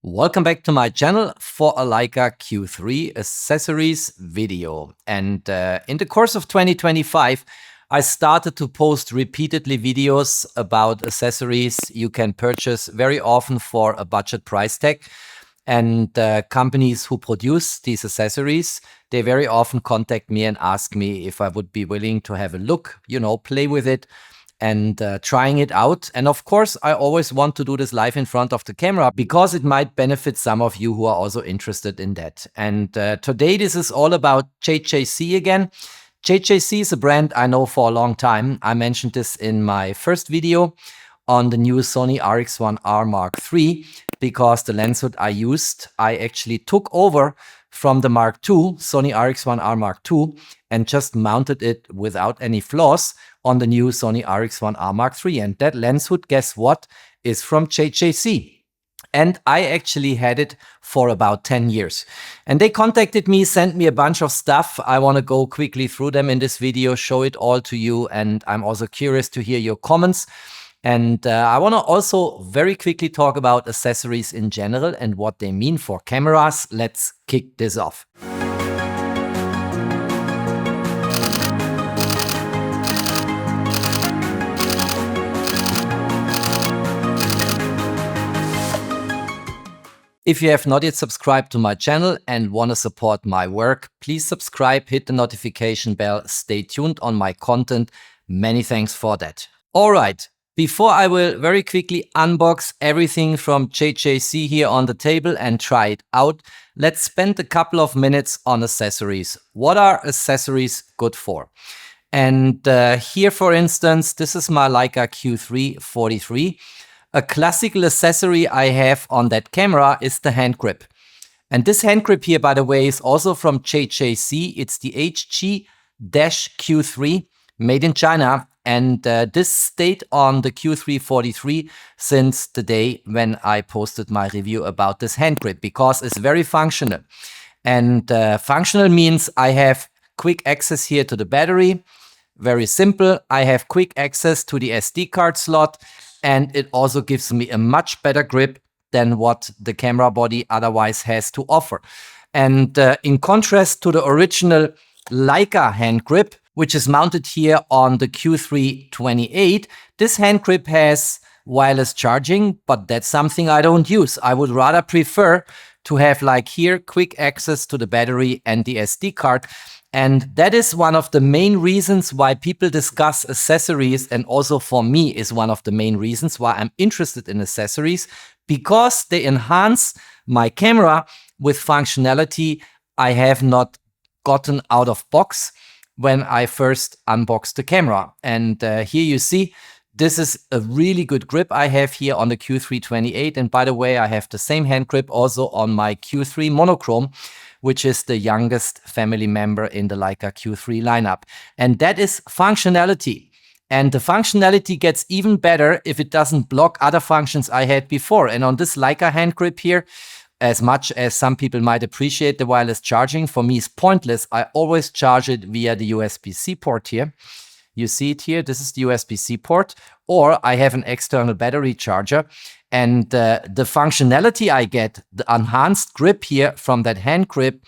Welcome back to my channel for a Leica Q3 accessories video. And in the course of 2025, I started to post repeatedly videos about accessories you can purchase very often for a budget price tag. And companies who produce these accessories, they very often contact me and ask me if I would be willing to have a look, play with it and trying it out. And of course, I always want to do this live in front of the camera because it might benefit some of you who are also interested in that. And today this is all about JJC again. JJC is a brand I know for a long time. I mentioned this in my first video on the new Sony RX1R Mark III because the lens hood I used, I actually took over from the Mark II, Sony RX1R Mark II, and just mounted it without any flaws on the new Sony RX1R Mark III. And that lens hood, guess what, is from JJC. And I actually had it for about 10 years. And they contacted me, sent me a bunch of stuff. I want to go quickly through them in this video, show it all to you. And I'm also curious to hear your comments. And I want to also very quickly talk about accessories in general and what they mean for cameras. Let's kick this off. If you have not yet subscribed to my channel and want to support my work, please subscribe, hit the notification bell, stay tuned on my content. Many thanks for that. All right. Before I will very quickly unbox everything from JJC here on the table and try it out, let's spend a couple of minutes on accessories. What are accessories good for? And here, for instance, this is my Leica Q3 43. A classical accessory I have on that camera is the hand grip. And this hand grip here, by the way, is also from JJC. It's the HG-Q3 made in China. And this stayed on the Q3 43 since the day when I posted my review about this hand grip because it's very functional. And functional means I have quick access here to the battery. Very simple. I have quick access to the SD card slot. And it also gives me a much better grip than what the camera body otherwise has to offer. And in contrast to the original Leica hand grip, which is mounted here on the Q3 28, this hand grip has wireless charging, but that's something I don't use. I would rather prefer to have, like here, quick access to the battery and the SD card. And that is one of the main reasons why people discuss accessories, and also for me is one of the main reasons why I'm interested in accessories, because they enhance my camera with functionality I have not gotten out of box when I first unboxed the camera. And here you see, this is a really good grip I have here on the Q3 28. And by the way, I have the same hand grip also on my Q3 monochrome, which is the youngest family member in the Leica Q3 lineup. And that is functionality. And the functionality gets even better if it doesn't block other functions I had before. And on this Leica hand grip here, as much as some people might appreciate the wireless charging, for me it's pointless. I always charge it via the USB-C port here. You see it here, this is the USB-C port, or I have an external battery charger. And the functionality I get, the enhanced grip here from that hand grip,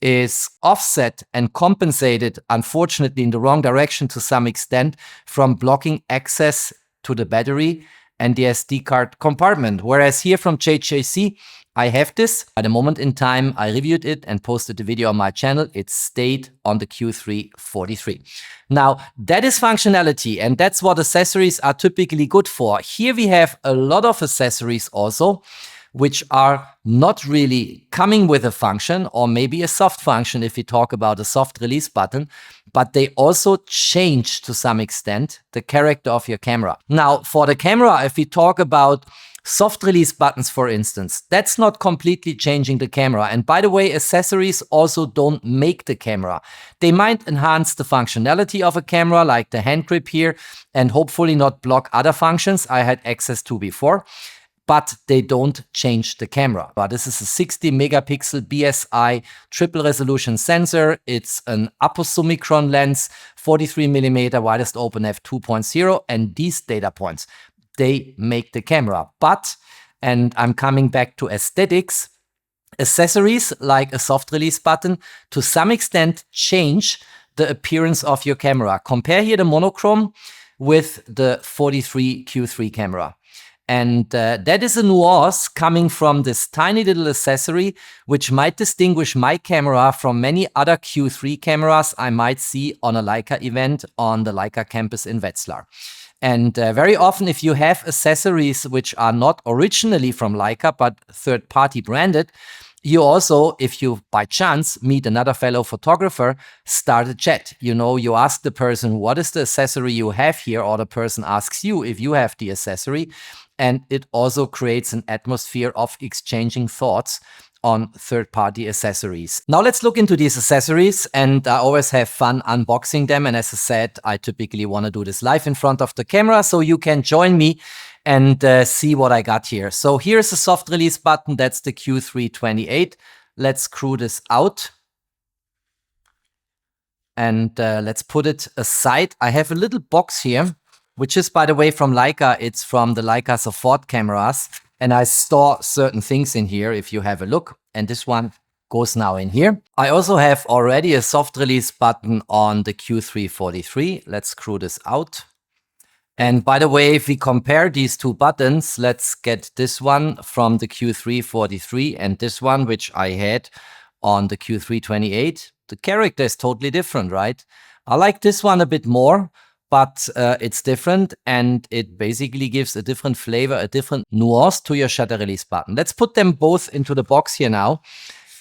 is offset and compensated, unfortunately, in the wrong direction to some extent, from blocking access to the battery and the SD card compartment. Whereas here from JJC, I have this. At a moment in time, I reviewed it and posted the video on my channel. It stayed on the Q3 43. Now, that is functionality, and that's what accessories are typically good for. Here we have a lot of accessories also, which are not really coming with a function, or maybe a soft function if we talk about a soft release button, but they also change to some extent the character of your camera. Now, for the camera, if we talk about soft release buttons, for instance, that's not completely changing the camera. And by the way, accessories also don't make the camera. They might enhance the functionality of a camera, like the hand grip here, and hopefully not block other functions I had access to before, but they don't change the camera. But this is a 60 megapixel BSI triple resolution sensor. It's an aposomicron lens, 43mm widest open f 2.0, and these data points, they make the camera. But and I'm coming back to aesthetics. Accessories like a soft release button to some extent change the appearance of your camera. Compare here the monochrome with the 43 Q3 camera. And that is a nuance coming from this tiny little accessory, which might distinguish my camera from many other Q3 cameras I might see on a Leica event on the Leica campus in Wetzlar. And very often, if you have accessories which are not originally from Leica, but third-party branded, you also, if you by chance meet another fellow photographer, start a chat. You know, you ask the person, what is the accessory you have here? Or the person asks you if you have the accessory. And it also creates an atmosphere of exchanging thoughts on third-party accessories. Now let's look into these accessories, and I always have fun unboxing them. And as I said, I typically want to do this live in front of the camera, so you can join me and see what I got here. So here's a soft release button. That's the Q3 28. Let's screw this out. And let's put it aside. I have a little box here, which is, by the way, from Leica. It's from the Leica Support cameras. And I store certain things in here if you have a look. And this one goes now in here. I also have already a soft release button on the Q3 43. Let's screw this out. And by the way, if we compare these two buttons, let's get this one from the Q3 43 and this one, which I had on the Q3 28. The character is totally different, right? I like this one a bit more, but it's different, and it basically gives a different flavor, a different nuance to your shutter release button. Let's put them both into the box here now.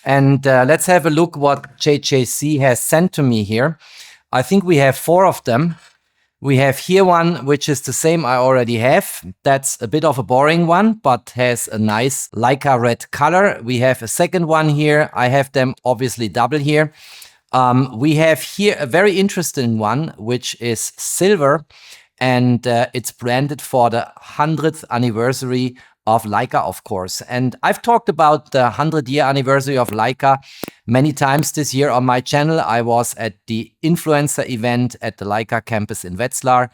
And let's have a look what JJC has sent to me here. I think we have 4 of them. We have here one, which is the same I already have. That's a bit of a boring one, but has a nice Leica red color. We have a second one here. I have them obviously double here. We have here a very interesting one, which is silver, and it's branded for the 100th anniversary of Leica, of course. And I've talked about the 100-year anniversary of Leica many times this year on my channel. I was at the influencer event at the Leica campus in Wetzlar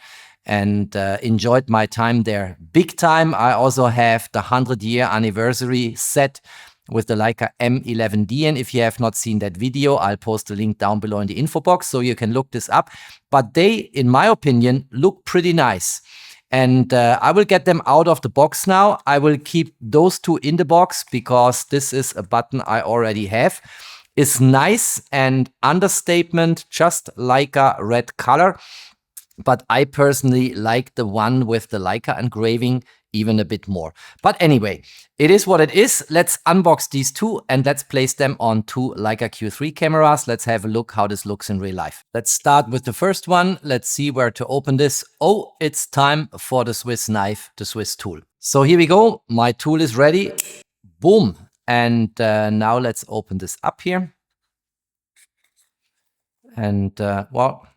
and enjoyed my time there big time. I also have the 100-year anniversary set with the Leica M11-D, and if you have not seen that video, I'll post a link down below in the info box so you can look this up. But they, in my opinion, look pretty nice. And I will get them out of the box now. I will keep those 2 in the box because this is a button I already have. It's nice and understatement, just Leica red color. But I personally like the one with the Leica engraving even a bit more. But anyway, it is what it is. Let's unbox these 2 and let's place them on 2 Leica Q3 cameras. Let's have a look how this looks in real life. Let's start with the first one. Let's see where to open this. Oh, it's time for the Swiss knife, the Swiss tool. So here we go. My tool is ready. Boom. And now let's open this up here. And well,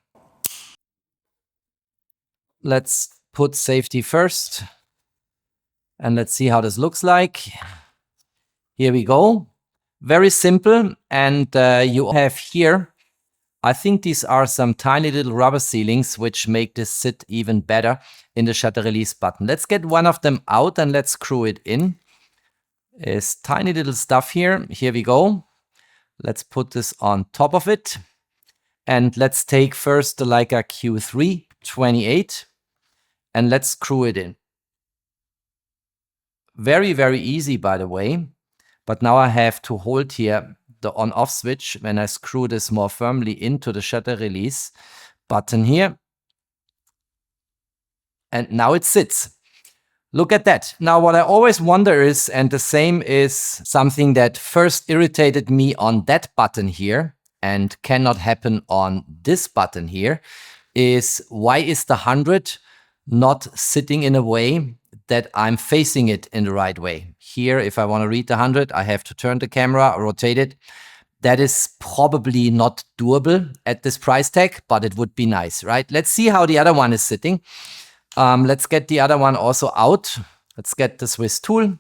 let's put safety first. And let's see how this looks like. Here we go. Very simple. And you have here, I think these are some tiny little rubber sealings which make this sit even better in the shutter release button. Let's get one of them out and let's screw it in. There's tiny little stuff here. Here we go. Let's put this on top of it. And let's take first the Leica Q3 28 and let's screw it in. Very, very easy, by the way. But now I have to hold here the on-off switch when I screw this more firmly into the shutter release button here. And now it sits. Look at that. Now what I always wonder is, and the same is something that first irritated me on that button here and cannot happen on this button here, is why is the 100 not sitting in a way that I'm facing it in the right way. Here, if I want to read the 100, I have to turn the camera, rotate it. That is probably not doable at this price tag, but it would be nice, right? Let's see how the other one is sitting. Let's get the other one also out. Let's get the Swiss tool.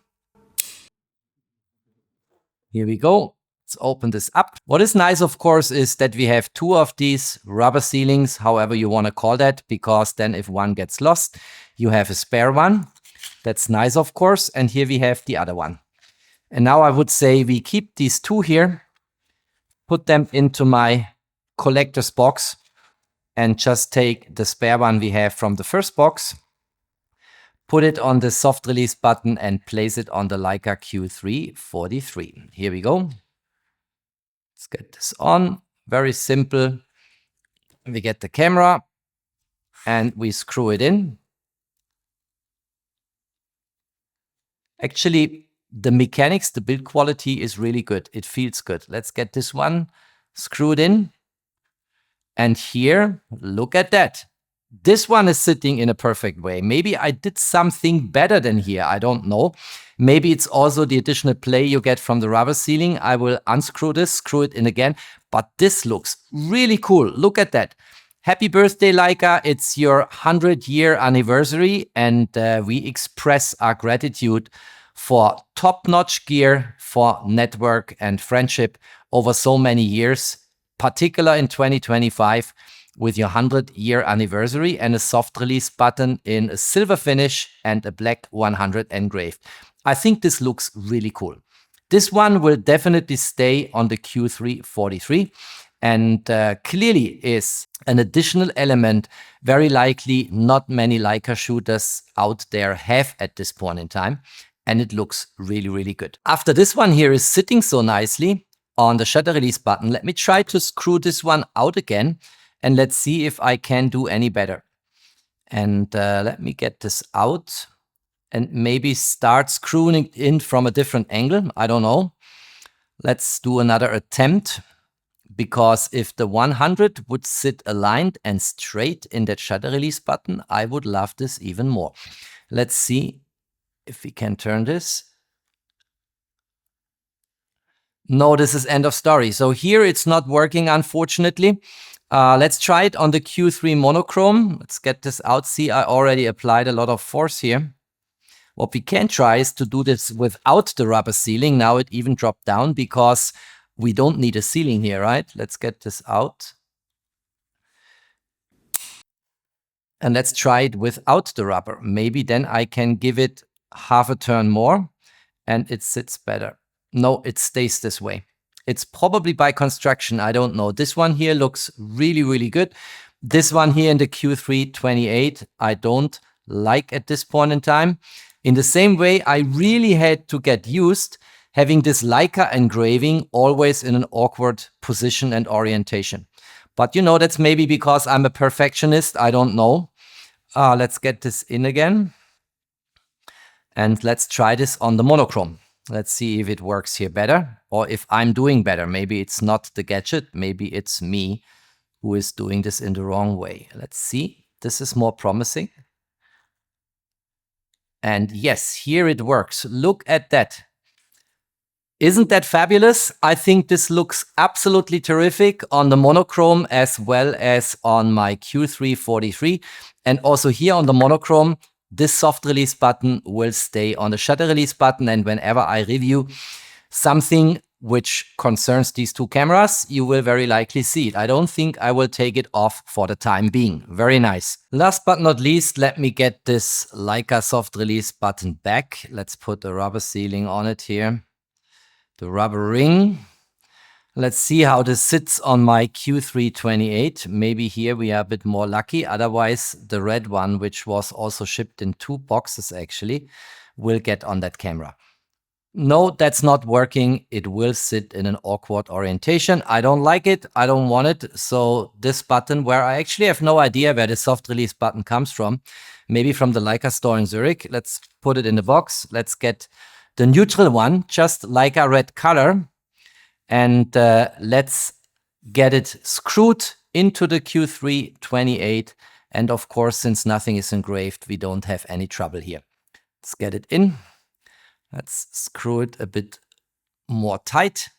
Here we go. Let's open this up. What is nice, of course, is that we have 2 of these rubber sealings, however you want to call that, because then if one gets lost, you have a spare one. That's nice, of course. And here we have the other one. And now I would say we keep these two here, put them into my collector's box, and just take the spare one we have from the first box, put it on the soft release button and place it on the Leica Q3 43. Here we go. Let's get this on. Very simple. We get the camera and we screw it in. Actually, the mechanics, the build quality is really good. It feels good. Let's get this one screwed in. And here, look at that. This one is sitting in a perfect way. Maybe I did something better than here. I don't know. Maybe it's also the additional play you get from the rubber sealing. I will unscrew this, screw it in again. But this looks really cool. Look at that. Happy birthday, Leica. It's your 100-year anniversary. And we express our gratitude for top-notch gear, for network and friendship over so many years, particularly in 2025. With your 100-year anniversary and a soft release button in a silver finish and a black 100 engraved. I think this looks really cool. This one will definitely stay on the Q3 43 and clearly is an additional element very likely not many Leica shooters out there have at this point in time. And it looks really, really good. After this one here is sitting so nicely on the shutter release button, let me try to screw this one out again. And let's see if I can do any better. And let me get this out and maybe start screwing it in from a different angle. I don't know. Let's do another attempt. Because if the 100 would sit aligned and straight in that shutter release button, I would love this even more. Let's see if we can turn this. No, this is end of story. So here it's not working, unfortunately. Let's try it on the Q3 monochrome. Let's get this out. See, I already applied a lot of force here. What we can try is to do this without the rubber sealing. Now it even dropped down because we don't need a sealing here, right? Let's get this out. And let's try it without the rubber. Maybe then I can give it half a turn more and it sits better. No, it stays this way. It's probably by construction. I don't know. This one here looks really, really good. This one here in the Q3 28, I don't like at this point in time. In the same way, I really had to get used having this Leica engraving always in an awkward position and orientation. But you know, that's maybe because I'm a perfectionist. I don't know. Let's get this in again. And let's try this on the monochrome. Let's see if it works here better or if I'm doing better. Maybe it's not the gadget. Maybe it's me who is doing this in the wrong way. Let's see. This is more promising. And yes, here it works. Look at that. Isn't that fabulous? I think this looks absolutely terrific on the monochrome as well as on my Q3 43. And also here on the monochrome, this soft release button will stay on the shutter release button. And whenever I review something which concerns these two cameras, you will very likely see it. I don't think I will take it off for the time being. Very nice. Last but not least, let me get this Leica soft release button back. Let's put the rubber sealing on it here. The rubber ring. Let's see how this sits on my Q3 28. Maybe here we are a bit more lucky. Otherwise, the red one, which was also shipped in 2 boxes actually, will get on that camera. No, that's not working. It will sit in an awkward orientation. I don't like it. I don't want it. So this button, where I actually have no idea where the soft release button comes from, maybe from the Leica store in Zurich. Let's put it in the box. Let's get the neutral one, just Leica red color. And let's get it screwed into the Q3 28. And of course, since nothing is engraved, we don't have any trouble here. Let's get it in. Let's screw it a bit more tight.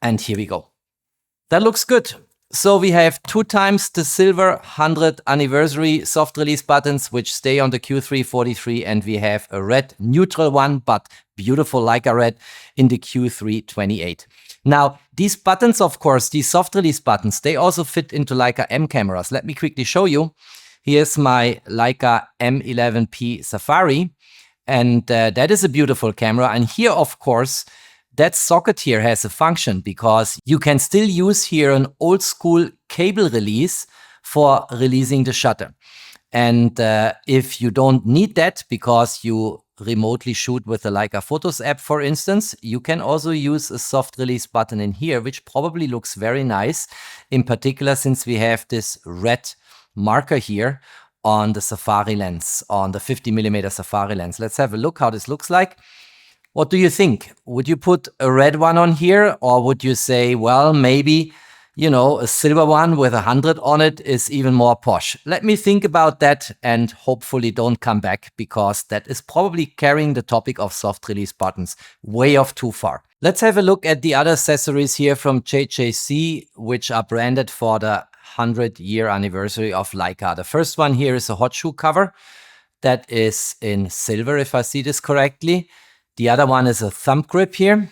And here we go. That looks good. So we have 2 times the silver 100 anniversary soft release buttons, which stay on the Q3 43. And we have a red neutral one, but beautiful Leica red in the Q3 28. Now, these buttons, of course, these soft release buttons, they also fit into Leica M cameras. Let me quickly show you. Here's my Leica M11-P Safari. And that is a beautiful camera. And here, of course, that socket here has a function because you can still use here an old school cable release for releasing the shutter. And if you don't need that because you remotely shoot with the Leica Photos app, for instance, you can also use a soft release button in here, which probably looks very nice, in particular since we have this red marker here on the Safari lens, on the 50mm Safari lens. Let's have a look how this looks like. What do you think? Would you put a red one on here, or would you say, well, maybe, you know, a silver one with 100 on it is even more posh? Let me think about that and hopefully don't come back, because that is probably carrying the topic of soft release buttons way off too far. Let's have a look at the other accessories here from JJC, which are branded for the 100-year anniversary of Leica. The first one here is a hot shoe cover that is in silver, if I see this correctly. The other one is a thumb grip here.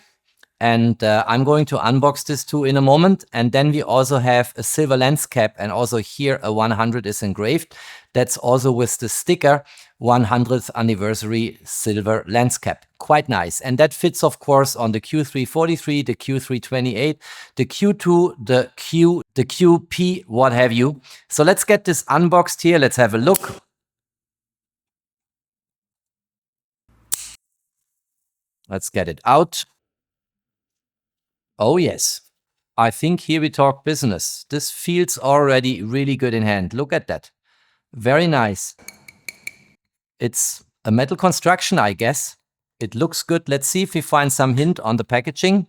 And I'm going to unbox this too in a moment. And then we also have a silver lens cap, and also here a 100 is engraved. That's also with the sticker 100th anniversary silver lens cap. Quite nice. And that fits, of course, on the Q3 43, the Q3 28, the Q2, the QP, what have you. So let's get this unboxed here. Let's have a look. Let's get it out. Oh yes, I think here we talk business. This feels already really good in hand. Look at that. Very nice. It's a metal construction, I guess. It looks good. Let's see if we find some hint on the packaging.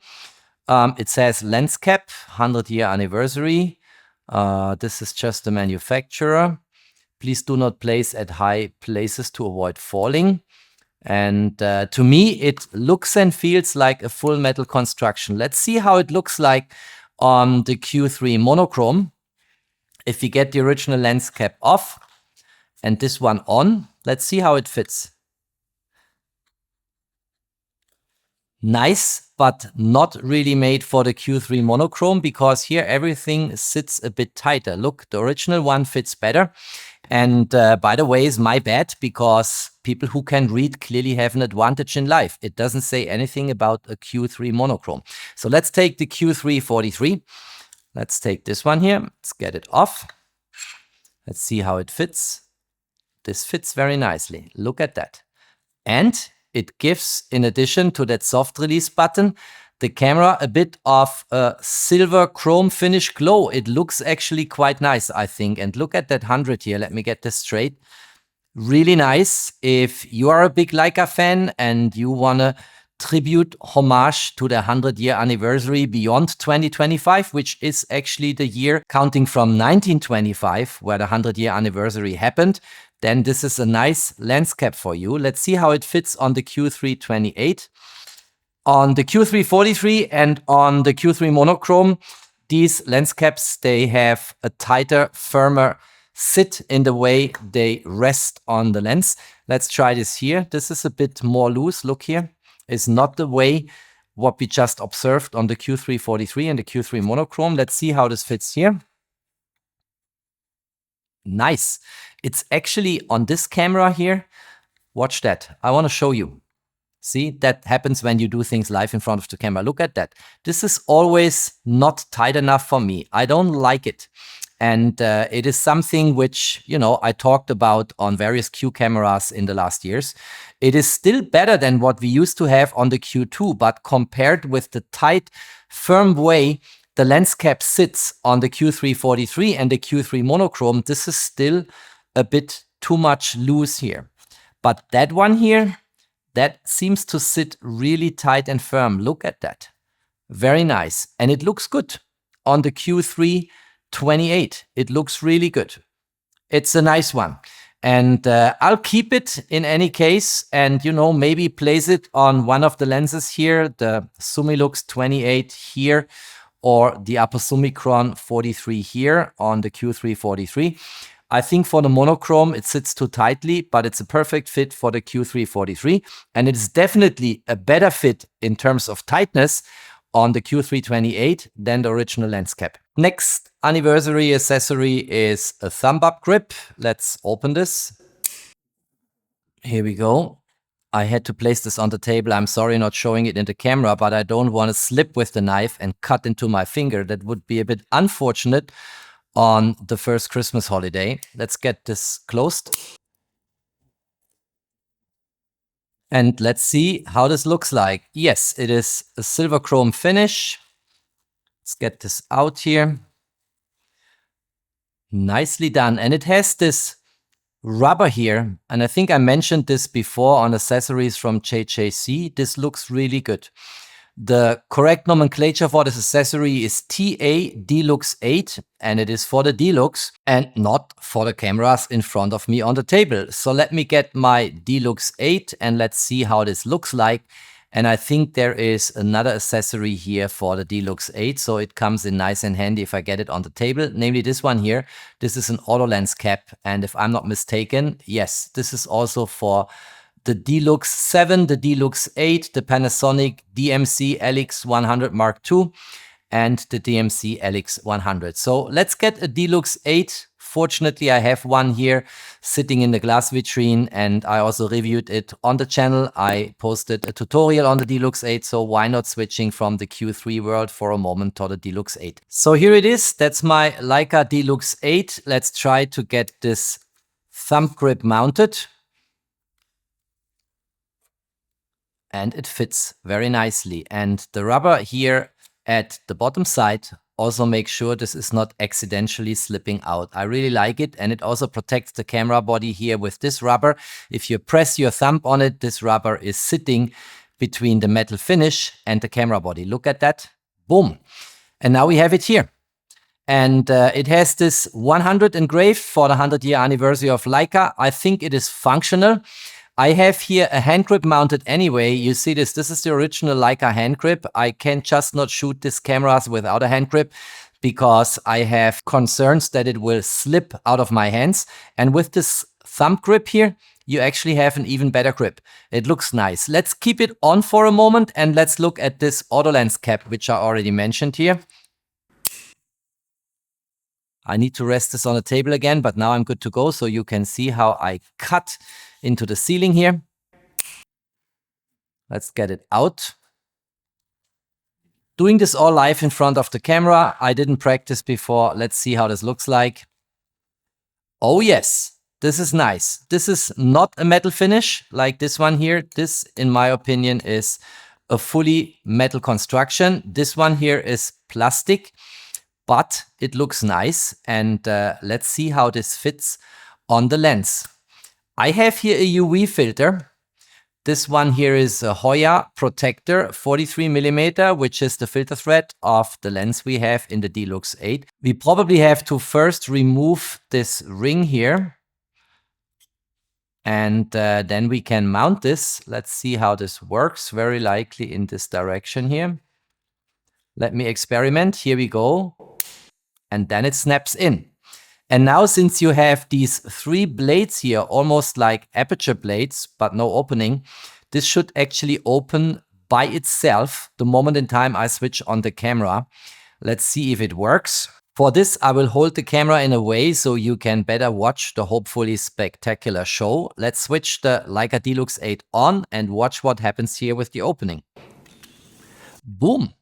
It says lens cap, 100-year anniversary. This is just the manufacturer. Please do not place at high places to avoid falling. And to me, it looks and feels like a full metal construction. Let's see how it looks like on the Q3 monochrome. If we get the original lens cap off and this one on, let's see how it fits. Nice, but not really made for the Q3 monochrome, because here everything sits a bit tighter. Look, the original one fits better. And by the way, is my bad, because people who can read clearly have an advantage in life. It doesn't say anything about a Q3 monochrome. So let's take the Q3 43. Let's take this one here. Let's get it off. Let's see how it fits. This fits very nicely. Look at that. And it gives, in addition to that soft release button, the camera a bit of a silver chrome finish glow. It looks actually quite nice, I think. And look at that 100 here. Let me get this straight. Really nice. If you are a big Leica fan and you want to tribute homage to the 100-year anniversary beyond 2025, which is actually the year counting from 1925, where the 100-year anniversary happened, then this is a nice lens cap for you. Let's see how it fits on the Q3 28. On the Q3 43 and on the Q3 monochrome, these lens caps, they have a tighter, firmer sit in the way they rest on the lens. Let's try this here. This is a bit more loose. Look here. It's not the way what we just observed on the Q3 43 and the Q3 monochrome. Let's see how this fits here. Nice. It's actually on this camera here. Watch that. I want to show you. See, that happens when you do things live in front of the camera. Look at that. This is always not tight enough for me. I don't like it. And it is something which, you know, I talked about on various Q cameras in the last years. It is still better than what we used to have on the Q2, but compared with the tight, firm way the lens cap sits on the Q3 43 and the Q3 monochrome, this is still a bit too much loose here. But that one here, that seems to sit really tight and firm. Look at that. Very nice. And it looks good on the Q3 28. It looks really good. It's a nice one. And I'll keep it in any case, and, you know, maybe place it on one of the lenses here, the Sumilux 28 here, or the Aposumicron 43 here on the Q3 43. I think for the monochrome, it sits too tightly, but it's a perfect fit for the Q3 43. And it's definitely a better fit in terms of tightness on the Q3 28 than the original lens cap. Next anniversary accessory is a thumb up grip. Let's open this. Here we go. I had to place this on the table. I'm sorry not showing it in the camera, but I don't want to slip with the knife and cut into my finger. That would be a bit unfortunate on the first Christmas holiday. Let's get this closed. And let's see how this looks like. Yes, it is a silver chrome finish. Let's get this out here. Nicely done. And it has this rubber here. And I think I mentioned this before on accessories from JJC. This looks really good. The correct nomenclature for this accessory is TA D-Lux 8, and it is for the D-Lux and not for the cameras in front of me on the table. So let me get my D-Lux 8 and let's see how this looks like. And I think there is another accessory here for the D-Lux 8, so it comes in nice and handy if I get it on the table, namely this one here. This is an auto lens cap, and if I'm not mistaken, yes, this is also for the D-Lux 7, the D-Lux 8, the Panasonic DMC LX100 Mark II, and the DMC LX100. So let's get a D-Lux 8. Fortunately, I have one here sitting in the glass vitrine, and I also reviewed it on the channel. I posted a tutorial on the D-Lux 8, so why not switching from the Q3 world for a moment to the D-Lux 8. So here it is. That's my Leica D-Lux 8. Let's try to get this thumb grip mounted. And it fits very nicely. And the rubber here at the bottom side also makes sure this is not accidentally slipping out. I really like it, and it also protects the camera body here with this rubber. If you press your thumb on it, this rubber is sitting between the metal finish and the camera body. Look at that. Boom. And now we have it here. And it has this 100 engraved for the 100-year anniversary of Leica. I think it is functional. I have here a hand grip mounted anyway. You see this is the original Leica hand grip. I can just not shoot these cameras without a hand grip because I have concerns that it will slip out of my hands. And with this thumb grip here, you actually have an even better grip. It looks nice. Let's keep it on for a moment and let's look at this auto lens cap, which I already mentioned here. I need to rest this on the table again, but now I'm good to go. So you can see how I cut into the ceiling here. Let's get it out. Doing this all live in front of the camera. I didn't practice before. Let's see how this looks like. Oh yes, this is nice. This is not a metal finish like this one here. This, in my opinion, is a fully metal construction. This one here is plastic, but it looks nice. And let's see how this fits on the lens. I have here a UV filter. This one here is a Hoya Protector 43mm, which is the filter thread of the lens we have in the D-Lux 8. We probably have to first remove this ring here. And then we can mount this. Let's see how this works. Very likely in this direction here. Let me experiment. Here we go. And then it snaps in. And now, since you have these 3 blades here, almost like aperture blades, but no opening, this should actually open by itself the moment in time I switch on the camera. Let's see if it works. For this, I will hold the camera in a way so you can better watch the hopefully spectacular show. Let's switch the Leica D-Lux 8 on and watch what happens here with the opening. Boom!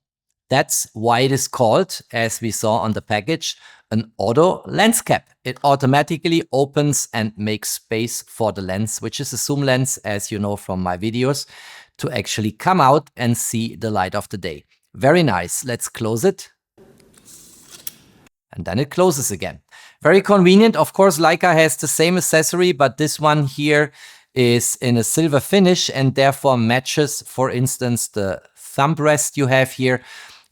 That's why it is called, as we saw on the package, an auto lens cap. It automatically opens and makes space for the lens, which is a zoom lens, as you know from my videos, to actually come out and see the light of the day. Very nice. Let's close it. And then it closes again. Very convenient. Of course, Leica has the same accessory, but this one here is in a silver finish and therefore matches, for instance, the thumb rest you have here.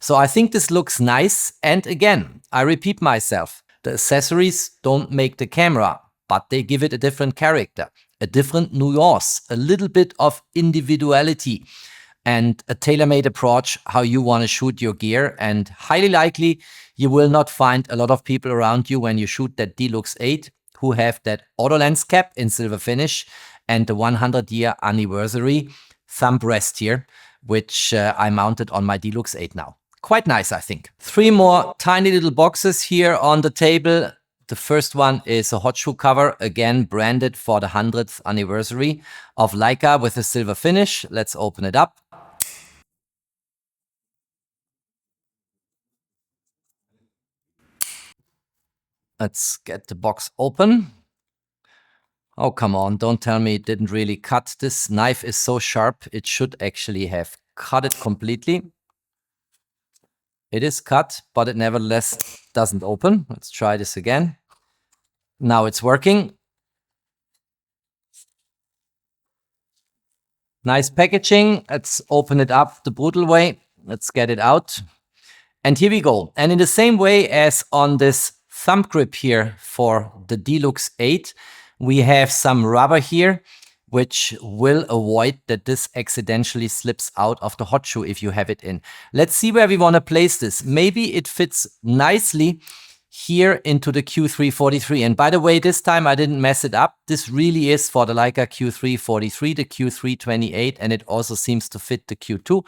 So I think this looks nice. And again, I repeat myself, the accessories don't make the camera, but they give it a different character, a different nuance, a little bit of individuality, and a tailor-made approach how you want to shoot your gear. And highly likely, you will not find a lot of people around you when you shoot that D-Lux 8 who have that auto lens cap in silver finish and the 100-year anniversary thumb rest here, which I mounted on my D-Lux 8 now. Quite nice, I think. 3 more tiny little boxes here on the table. The first one is a hot shoe cover, again branded for the 100th anniversary of Leica with a silver finish. Let's open it up. Let's get the box open. Oh, come on, don't tell me it didn't really cut. This knife is so sharp, it should actually have cut it completely. It is cut, but it nevertheless doesn't open. Let's try this again. Now it's working. Nice packaging. Let's open it up the brutal way. Let's get it out. And here we go. And in the same way as on this thumb grip here for the D-Lux 8, we have some rubber here, which will avoid that this accidentally slips out of the hot shoe if you have it in. Let's see where we want to place this. Maybe it fits nicely here into the Q3 43. And by the way, this time I didn't mess it up. This really is for the Leica Q3 43, the Q3 28, and it also seems to fit the Q2.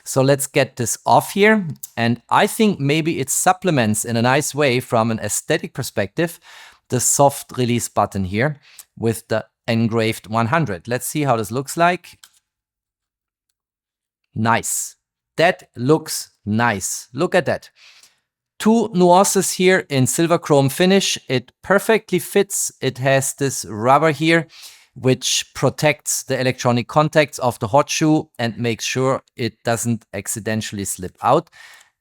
So let's get this off here. And I think maybe it supplements in a nice way from an aesthetic perspective, the soft release button here with the engraved 100. Let's see how this looks like. Nice. That looks nice. Look at that. Two nuances here in silver chrome finish. It perfectly fits. It has this rubber here, which protects the electronic contacts of the hot shoe and makes sure it doesn't accidentally slip out.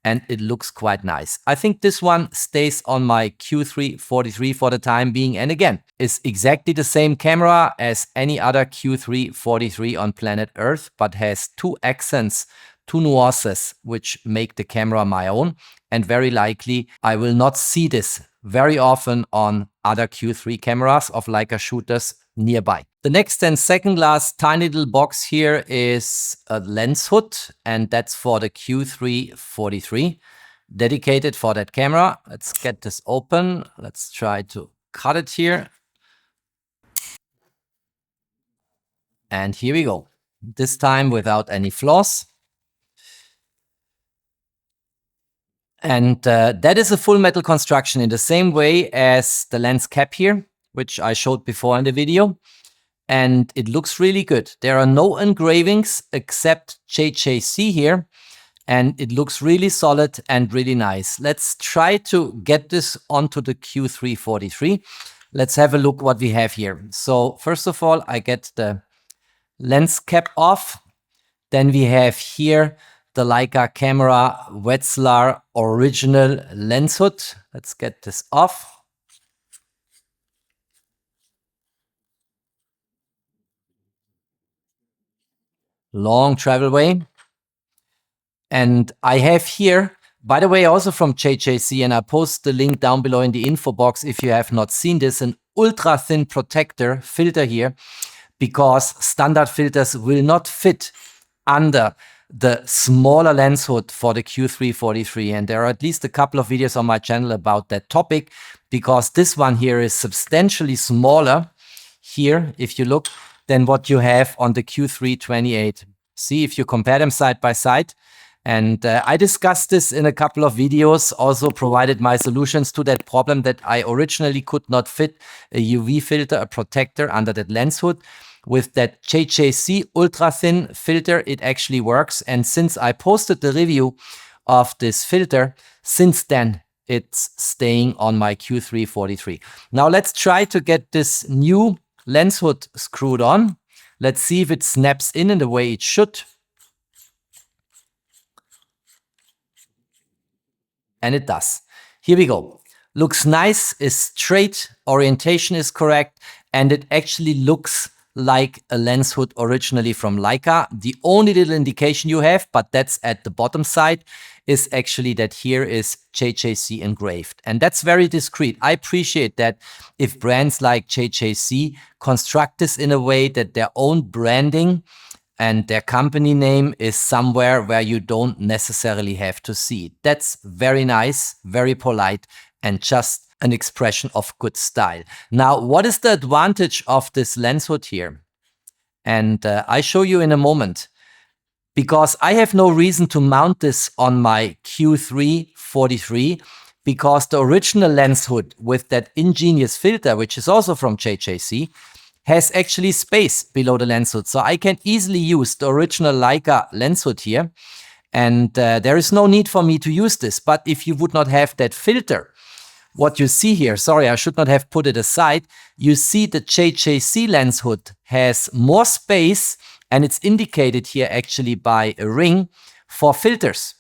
And it looks quite nice. I think this one stays on my Q3 43 for the time being. And again, is exactly the same camera as any other Q3 43 on planet Earth, but has two accents, two nuances, which make the camera my own. And very likely, I will not see this very often on other Q3 cameras of Leica shooters nearby. The next and second last tiny little box here is a lens hood, and that's for the Q3 43, dedicated for that camera. Let's get this open. Let's try to cut it here. And here we go. This time without any flaws. And that is a full metal construction in the same way as the lens cap here, which I showed before in the video. And it looks really good. There are no engravings except JJC here. And it looks really solid and really nice. Let's try to get this onto the Q3 43. Let's have a look what we have here. So first of all, I get the lens cap off. Then we have here the Leica camera Wetzlar original lens hood. Let's get this off. Long travel way. And I have here, by the way, also from JJC, and I post the link down below in the info box if you have not seen this, an ultra thin protector filter here, because standard filters will not fit under the smaller lens hood for the Q3 43. And there are at least a couple of videos on my channel about that topic, because this one here is substantially smaller here, if you look, than what you have on the Q3 28. See, if you compare them side by side. And I discussed this in a couple of videos, also provided my solutions to that problem that I originally could not fit a UV filter, a protector under that lens hood. With that JJC ultra thin filter, it actually works. And since I posted the review of this filter, since then it's staying on my Q3 43. Now let's try to get this new lens hood screwed on. Let's see if it snaps in the way it should. And it does. Here we go. Looks nice, is straight, orientation is correct, and it actually looks like a lens hood originally from Leica. The only little indication you have, but that's at the bottom side, is actually that here is JJC engraved. And that's very discreet. I appreciate that if brands like JJC construct this in a way that their own branding and their company name is somewhere where you don't necessarily have to see it. That's very nice, very polite, and just an expression of good style. Now, what is the advantage of this lens hood here? And I show you in a moment, because I have no reason to mount this on my Q3 43 because the original lens hood with that ingenious filter, which is also from JJC, has actually space below the lens hood. So I can easily use the original Leica lens hood here. And there is no need for me to use this. But if you would not have that filter, what you see here, sorry, I should not have put it aside. You see the JJC lens hood has more space, and it's indicated here actually by a ring for filters.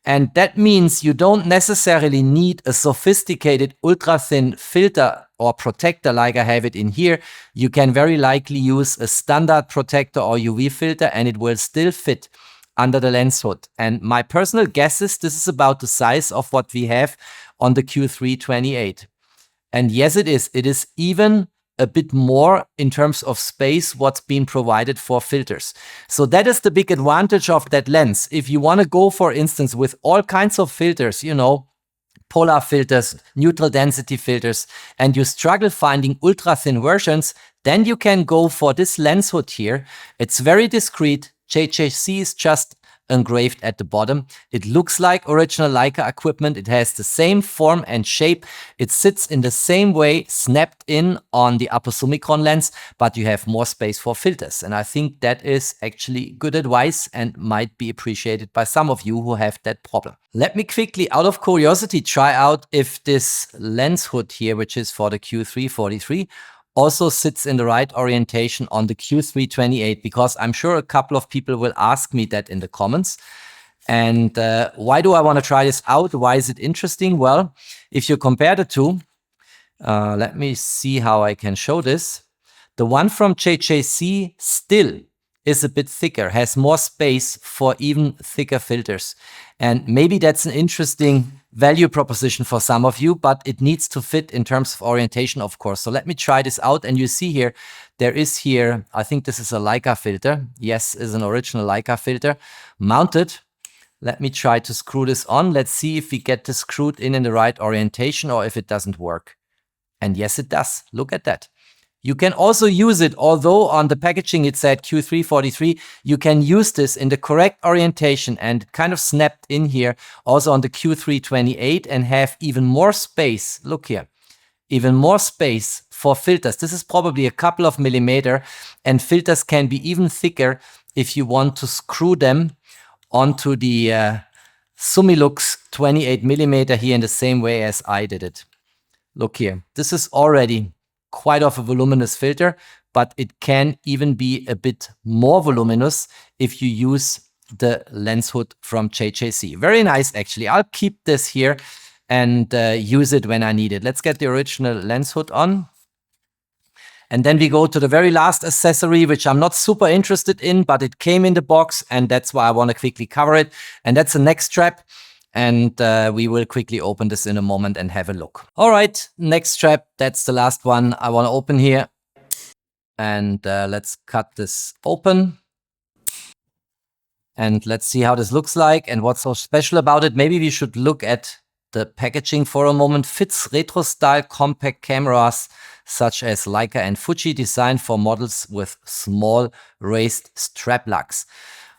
And that means you don't necessarily need a sophisticated ultra-thin filter or protector like I have it in here. You can very likely use a standard protector or UV filter, and it will still fit under the lens hood. And my personal guess is this is about the size of what we have on the Q3 28. And yes, it is. It is even a bit more in terms of space what's been provided for filters. So that is the big advantage of that lens. If you want to go, for instance, with all kinds of filters, you know, polar filters, neutral density filters, and you struggle finding ultra thin versions, then you can go for this lens hood here. It's very discreet. JJC is just engraved at the bottom. It looks like original Leica equipment. It has the same form and shape. It sits in the same way, snapped in on the aposumicron lens, but you have more space for filters. And I think that is actually good advice and might be appreciated by some of you who have that problem. Let me quickly, out of curiosity, try out if this lens hood here, which is for the Q3 43, also sits in the right orientation on the Q3 28, because I'm sure a couple of people will ask me that in the comments. And why do I want to try this out? Why is it interesting? Well, if you compare the two, let me see how I can show this. The one from JJC still is a bit thicker, has more space for even thicker filters. And maybe that's an interesting value proposition for some of you, but it needs to fit in terms of orientation, of course. So let me try this out. And you see here, there is here, I think this is a Leica filter. Yes, is an original Leica filter mounted. Let me try to screw this on. Let's see if we get this screwed in the right orientation or if it doesn't work. And yes, it does. Look at that. You can also use it, although on the packaging it said Q3 43, you can use this in the correct orientation and kind of snapped in here also on the Q3 28 and have even more space. Look here, even more space for filters. This is probably a couple of millimeter, and filters can be even thicker if you want to screw them onto the Lumix 28 millimeter here in the same way as I did it. Look here, this is already quite of a voluminous filter, but it can even be a bit more voluminous if you use the lens hood from JJC. Very nice, actually. I'll keep this here and use it when I need it. Let's get the original lens hood on. And then we go to the very last accessory, which I'm not super interested in, but it came in the box, and that's why I want to quickly cover it. And that's a neck strap. And we will quickly open this in a moment and have a look. All right, next strap. That's the last one I want to open here. And let's cut this open. And let's see how this looks like and what's so special about it. Maybe we should look at the packaging for a moment. Fits retro style compact cameras such as Leica and Fuji, designed for models with small raised strap lugs.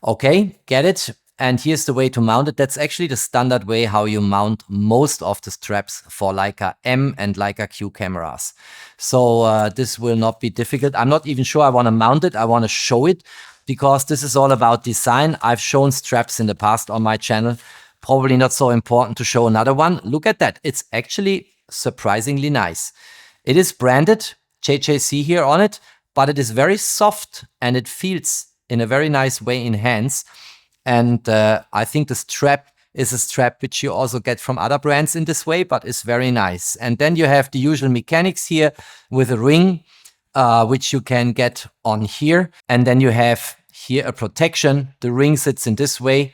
Okay, get it. And here's the way to mount it. That's actually the standard way how you mount most of the straps for Leica M and Leica Q cameras. So this will not be difficult. I'm not even sure I want to mount it. I want to show it because this is all about design. I've shown straps in the past on my channel. Probably not so important to show another one. Look at that. It's actually surprisingly nice. It is branded JJC here on it, but it is very soft and it feels in a very nice way in hands. And I think the strap is a strap which you also get from other brands in this way, but it's very nice. And then you have the usual mechanics here with a ring, which you can get on here. And then you have here a protection. The ring sits in this way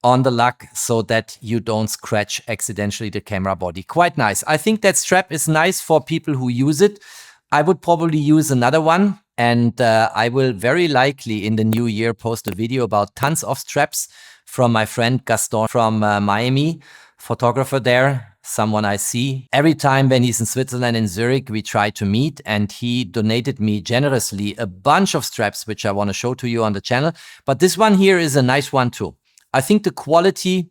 on the lug so that you don't scratch accidentally the camera body. Quite nice. I think that strap is nice for people who use it. I would probably use another one. And I will very likely in the new year post a video about tons of straps from my friend Gaston from Miami, photographer there, someone I see. Every time when he's in Switzerland, in Zurich, we try to meet, and he donated me generously a bunch of straps, which I want to show to you on the channel. But this one here is a nice one too. I think the quality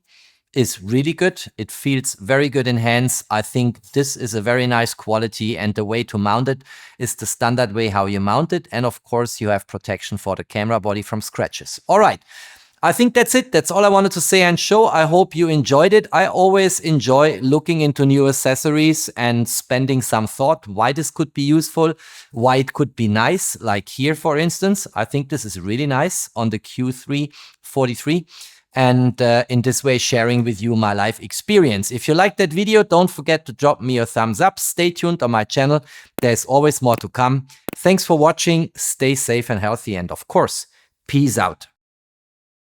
is really good. It feels very good in hands. I think this is a very nice quality, and the way to mount it is the standard way how you mount it. And of course, you have protection for the camera body from scratches. All right. I think that's it. That's all I wanted to say and show. I hope you enjoyed it. I always enjoy looking into new accessories and spending some thought why this could be useful, why it could be nice. Like here, for instance, I think this is really nice on the Q3 43. And in this way, sharing with you my life experience. If you liked that video, don't forget to drop me a thumbs up. Stay tuned on my channel. There's always more to come. Thanks for watching. Stay safe and healthy. And of course, peace out.